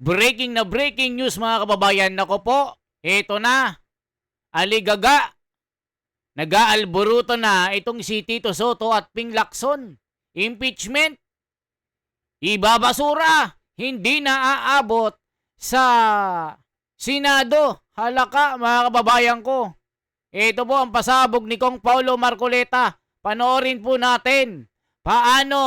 Breaking news mga kababayan. Nako po, eto na. Aligaga. Nag-aalboruto na itong si Tito Soto at Ping Lacson. Impeachment. Ibabasura. Hindi na aabot sa Senado. Halaka mga kababayan ko. Ito po ang pasabog ni Kong Paulo Marcoleta. Panoorin po natin paano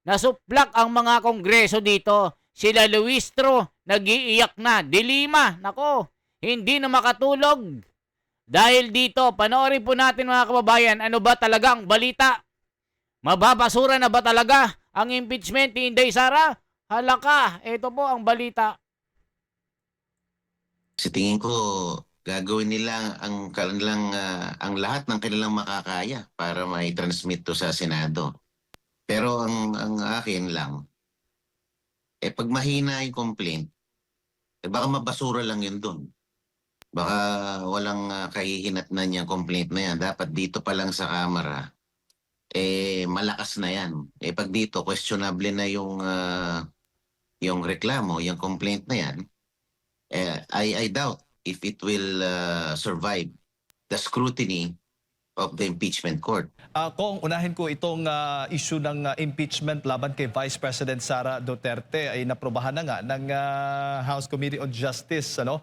nasuplak ang mga kongreso dito. Sila Luistro, nag-iiyak na. Dilima, nako, hindi na makatulog. Dahil dito, panoorin po natin mga kababayan, ano ba talaga ang balita? Mababasura na ba talaga ang impeachment ni Inday Sara? Halaka, ito po ang balita. Sa tingin ko, gagawin nila ang kanilang ang lahat ng kanilang makakaya para mai-transmit to sa Senado. Pero ang akin lang, pag mahina yung complaint, baka mabasura lang yun doon. Baka walang kahihinatnan yung complaint na yan. Dapat dito pa lang sa Kamara, malakas na yan. Pag dito, questionable na yung reklamo, yung complaint na yan, I doubt if it will survive the scrutiny of the impeachment court. Kung unahin ko itong issue ng impeachment laban kay Vice President Sara Duterte ay naprobahan na nga ng House Committee on Justice. Ano?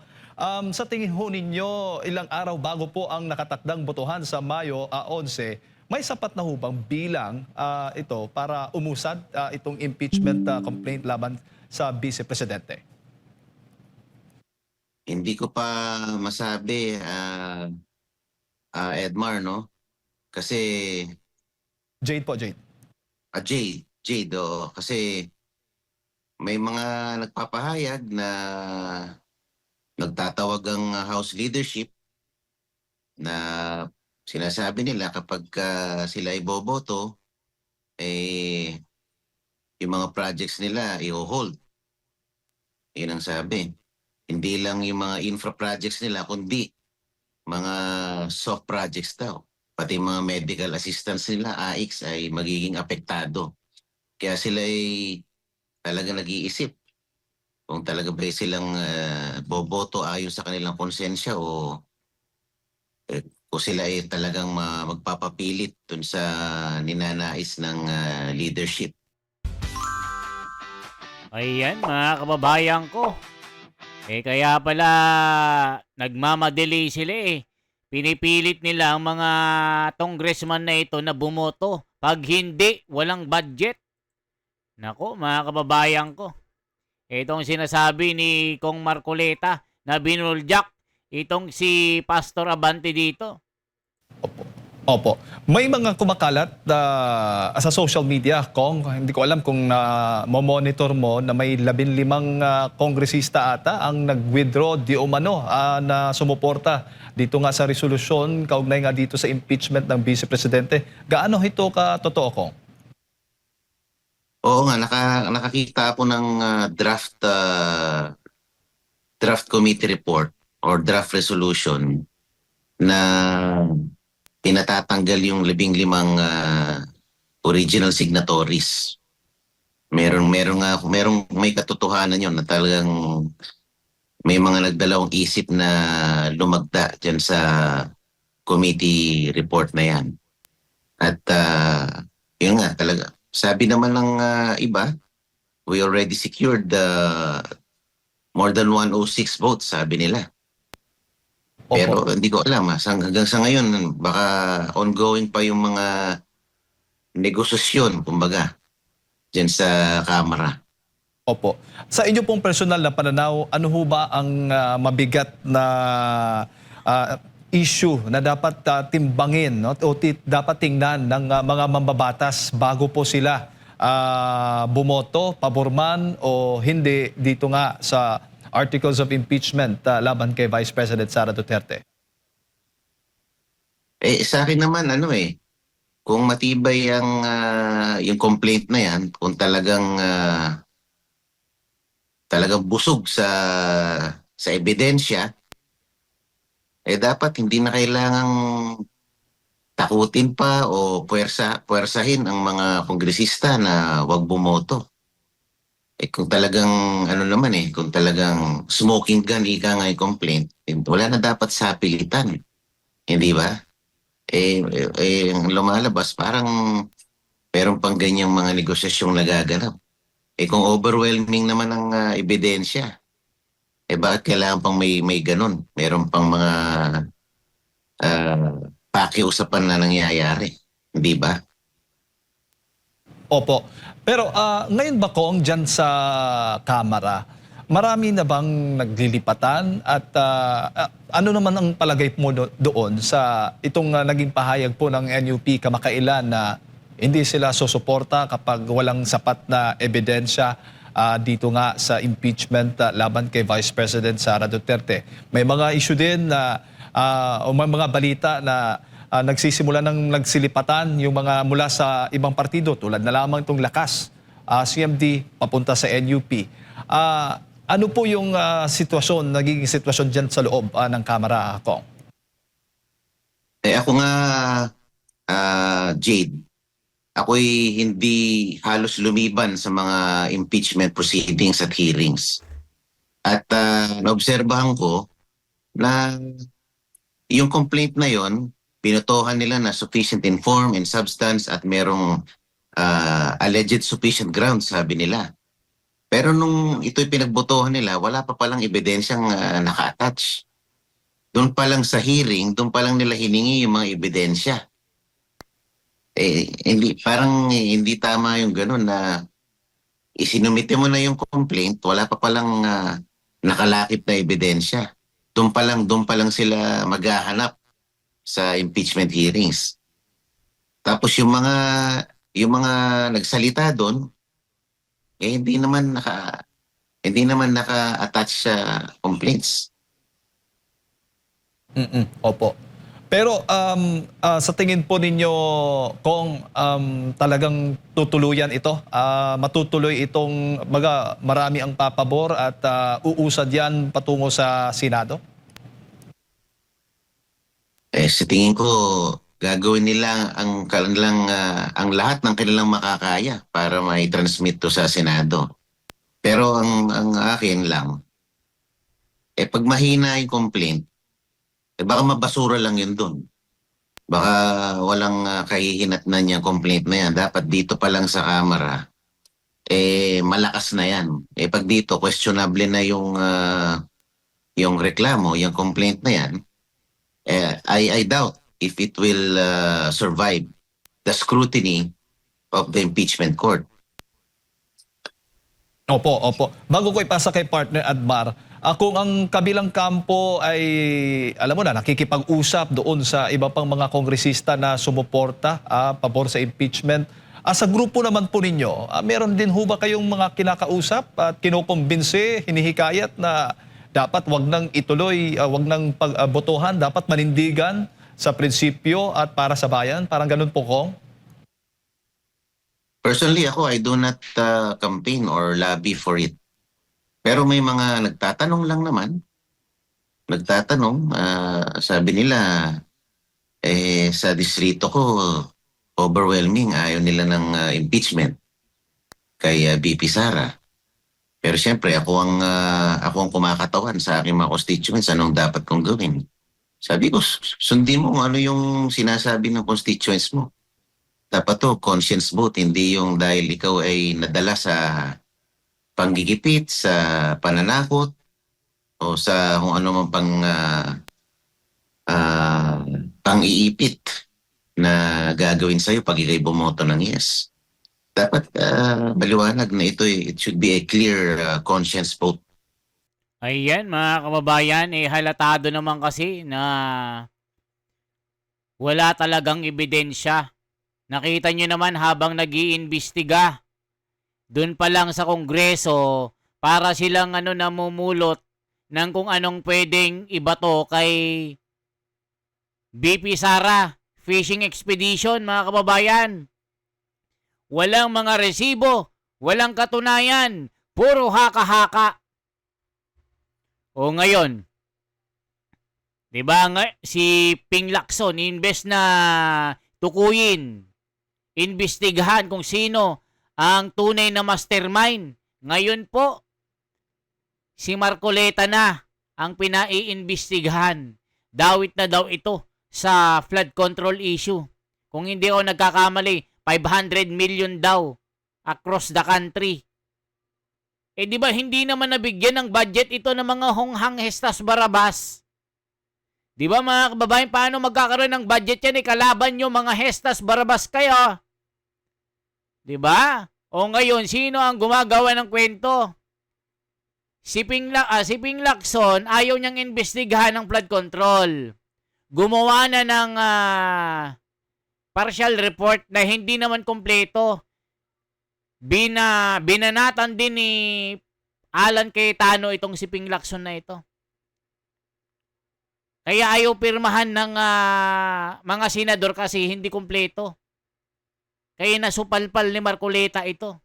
Sa tingin ho ninyo, ilang araw bago po ang nakatakdang botohan sa Mayo 11, may sapat na ho bang bilang ito para umusad itong impeachment complaint laban sa Vice Presidente? Hindi ko pa masabi, Edmar, no? Kasi Jade po, Jade. Jade, kasi may mga nagpapahayag na nagtatawag ang House leadership na sinasabi nila kapag sila iboboto, yung mga projects nila i-hold. Yun ang sabi. Hindi lang yung mga infra projects nila, kundi mga soft projects daw. Pati mga medical assistance nila, AIX, ay magiging apektado. Kaya sila ay talaga nag-iisip kung talaga ba silang boboto ayon sa kanilang konsensya o kung sila ay talagang magpapapilit dun sa ninanais ng leadership. Ayan mga kababayan ko. Kaya pala nagmamadali sila Pinipilit nila ang mga congressman na ito na bumoto. Pag hindi, walang budget. Nako, mga kababayan ko. Itong sinasabi ni Kong Marcoleta na binuljak itong si Pastor Abante dito. Opo. May mga kumakalat sa social media, Kong. Hindi ko alam kung monitor mo na may 15 kongresista ata ang nag-withdraw di umano na sumuporta dito nga sa resolusyon kaugnay nga dito sa impeachment ng Vice Presidente. Gaano ito ka-totoo, Kong? Oo nga, nakakita ako ng draft committee report or draft resolution na pinatatanggal yung 15 original signatories. May katotohanan yun na talagang may mga nagdalawang isip na lumagda dyan sa committee report na yan. At yun nga talaga. Sabi naman ng iba, we already secured more than 106 votes, sabi nila. Opo. Pero hindi ko alam. Hanggang sa ngayon, baka ongoing pa yung mga negosasyon, kumbaga, dyan sa Kamara. Opo. Sa inyo pong personal na pananaw, ano ho ba ang mabigat na issue na dapat timbangin, no? O dapat tingnan ng mga mambabatas bago po sila bumoto, paborman o hindi dito nga sa articles of impeachment laban kay Vice President Sara Duterte? Sa akin naman, kung matibay yung complaint na yan, kung talagang busog sa ebidensya, dapat hindi na kailangang takutin pa o puwersahin ang mga kongresista na wag bumoto. Kung talagang ano naman kung talagang smoking gun ika nga yung complaint, wala na dapat sa pilitan, hindi ba? Ang lumalabas parang meron pang ganyang mga negosyasyong nagaganap. Kung overwhelming naman ang ebidensya, bakit kailangan pang may ganun? Meron pang mga pakiusapan na nangyayari, hindi ba? Opo. Pero ngayon ba kung dyan sa Kamara, marami na bang naglilipatan at ano naman ang palagay mo doon sa itong naging pahayag po ng NUP kamakailan na hindi sila susuporta kapag walang sapat na ebidensya dito nga sa impeachment laban kay Vice President Sara Duterte. May mga issue din na o may mga balita na nagsisimula ng nagsilipatan yung mga mula sa ibang partido tulad na lamang itong Lakas, CMD, papunta sa NUP. Ano po yung nagiging sitwasyon dyan sa loob ng Kamara, Kong? Ako nga, Jade, ako'y hindi halos lumiban sa mga impeachment proceedings at hearings. At naobserbahan ko na yung complaint na yon, pinutohan nila na sufficient in form and substance at merong alleged sufficient grounds, sabi nila. Pero nung ito'y pinagbotohan nila, wala pa palang ebidensyang naka-attach. Doon pa lang sa hearing, doon pa lang nila hiningi yung mga ebidensya. Hindi tama yung gano'n na isinumite mo na yung complaint, wala pa palang nakalakip na ebidensya. Doon pa lang sila maghahanap sa impeachment hearings. Tapos yung mga nagsalita doon, hindi naman naka-attach sa complaints. Opo. Pero sa tingin po ninyo, kung talagang tutuluyan ito, matutuloy itong marami ang papabor at uusad yan patungo sa Senado? Sa tingin ko, gagawin nila ang lahat ng kanilang makakaya para mai-transmit to sa Senado. Pero ang akin lang, pag mahina yung complaint, baka mabasura lang yun doon. Baka walang kahihinatnan yung complaint na yan. Dapat dito pa lang sa Kamara, malakas na yan. Pag dito, questionable na yung reklamo, yung complaint na yan, I doubt if it will survive the scrutiny of the impeachment court. Opo, opo. Bago ko ipasa kay partner Admar, kung ang kabilang kampo ay, alam mo na, nakikipag-usap doon sa iba pang mga kongresista na sumuporta, pabor sa impeachment, sa grupo naman po ninyo, meron din ho ba kayong mga kinakausap at kinukumbinse, hinihikayat na dapat wag nang ituloy, wag nang pagbotohan, dapat manindigan sa prinsipyo at para sa bayan? Parang ganun po, Kong? Personally, I do not campaign or lobby for it. Pero may mga nagtatanong lang naman. Sabi nila, sa distrito ko, overwhelming, ayaw nila ng impeachment kay VP Sara. Pero siyempre, ako ang kumakatawan sa aking mga constituents, anong dapat kong gawin. Sabi ko, sundin mo ano yung sinasabi ng constituents mo. Dapat to, conscience vote, hindi yung dahil ikaw ay nadala sa panggigipit, sa pananakot, o sa kung ano man pang-iipit na gagawin sa'yo pag ikay bumoto ng yes. Dapat maliwanag na it should be a clear conscience vote. Ayan, mga kababayan, halatado naman kasi na wala talagang ebidensya. Nakita nyo naman habang nag-iimbestiga, doon pa lang sa Kongreso, para silang namumulot ng kung anong pwedeng ibato kay VP Sara. Fishing expedition, mga kababayan. Walang mga resibo, walang katunayan, puro haka-haka. O ngayon, 'di ba si Ping Lacson, imbes na tukuyin, imbestigahan kung sino ang tunay na mastermind Ngayon po, si Marcoleta na ang pinaiimbestigahan. Dawit na daw ito sa flood control issue. Kung hindi ako nagkakamali, 500 million daw across the country. Eh di ba hindi naman nabigyan ng budget ito ng mga honghang Hestas Barabas? Di ba mga kababayan, paano magkakaroon ng budget yan? Kalaban nyo mga Hestas Barabas kayo. Di ba? O ngayon, sino ang gumagawa ng kwento? Si Ping Lacson, ayaw niyang imbestigahan ng flood control. Gumawa na ng partial report na hindi naman kompleto. Binanatan din ni Alan Cayetano itong si Ping Lacson na ito. Kaya ayaw pirmahan ng mga senador kasi hindi kompleto. Kaya nasupalpal ni Marcoleta ito.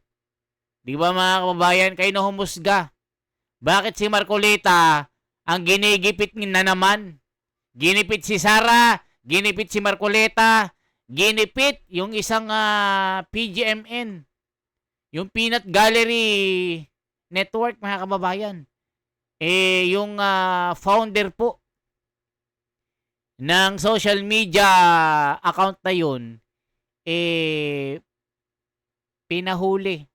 Di ba mga kababayan, kayo na humusga. Bakit si Marcoleta ang ginigipit na naman? Ginipit si Sara, ginipit si Marcoleta, ginipit yung isang PGMN. Yung Peanut Gallery Network, mga kababayan. Yung founder po ng social media account na yun, pinahuli.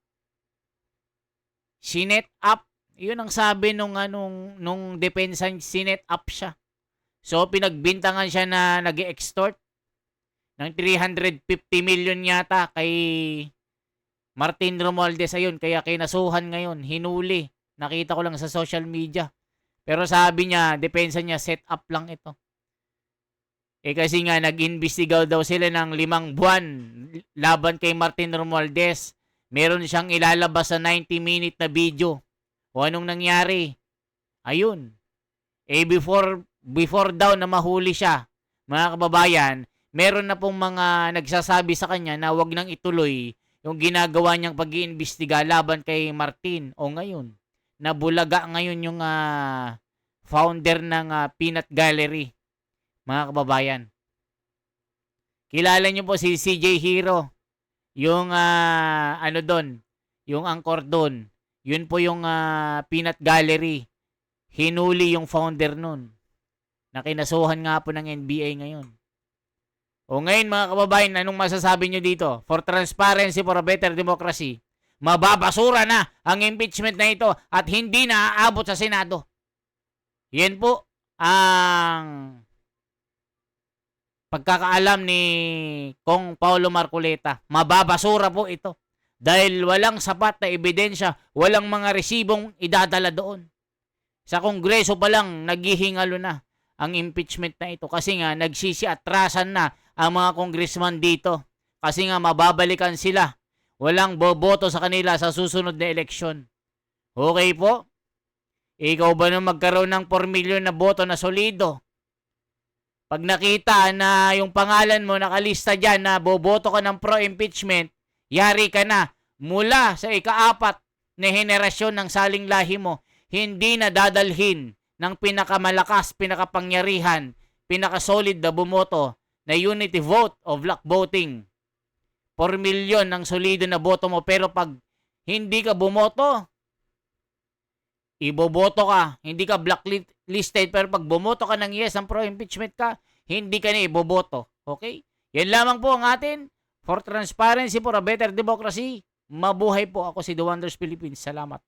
Sinet up. Yun ang sabi nung depensa, sinet up siya. So, pinagbintangan siya na nag-extort ng 350 million yata kay Martin Romualdez. Ayun, kaya kinasuhan ngayon, hinuli. Nakita ko lang sa social media. Pero sabi niya, depensa niya, set up lang ito. Kasi nga, nag-imbestigaw daw sila ng 5 buwan laban kay Martin Romualdez. Meron siyang ilalabas sa 90-minute na video. O anong nangyari? Ayun. Before daw na mahuli siya, mga kababayan, meron na pong mga nagsasabi sa kanya na wag nang ituloy yung ginagawa niyang pag-iimbestiga laban kay Martin. O ngayon, nabulaga ngayon yung founder ng Peanut Gallery. Mga kababayan, kilala niyo po si CJ Hero, yung yung angkor doon. Yun po yung Peanut Gallery. Hinuli yung founder nun. Nakinasuhan nga po ng NBA ngayon. O ngayon mga kababayan, anong masasabi nyo dito? For transparency, for a better democracy, mababasura na ang impeachment na ito at hindi na aabot sa Senado. Yan po ang pagkakaalam ni Kong Paulo Marcoleta. Mababasura po ito. Dahil walang sapat na ebidensya, walang mga resibong idadala doon. Sa Kongreso pa lang, naghihingalo na ang impeachment na ito. Kasi nga, nagsisiatrasan na ang mga congressman dito. Kasi nga, mababalikan sila. Walang boboto sa kanila sa susunod na eleksyon. Okay po? Ikaw ba nang magkaroon ng 4 million na boto na solido? Pag nakita na yung pangalan mo nakalista dyan na boboto ka ng pro-impeachment, yari ka na. Mula sa ika-4 na henerasyon ng saling lahi mo, hindi na dadalhin ng pinakamalakas, pinakapangyarihan, pinakasolid na bumoto na unity vote o block voting. 4 million ng solido na boto mo, pero pag hindi ka bumoto, iboboto ka, hindi ka blacklisted, pero pag bumoto ka ng yes, ang pro-impeachment ka, hindi ka na iboboto. Okay? Yan lamang po ang atin. For transparency, for a better democracy, mabuhay po. Ako si The Wonders Philippines. Salamat.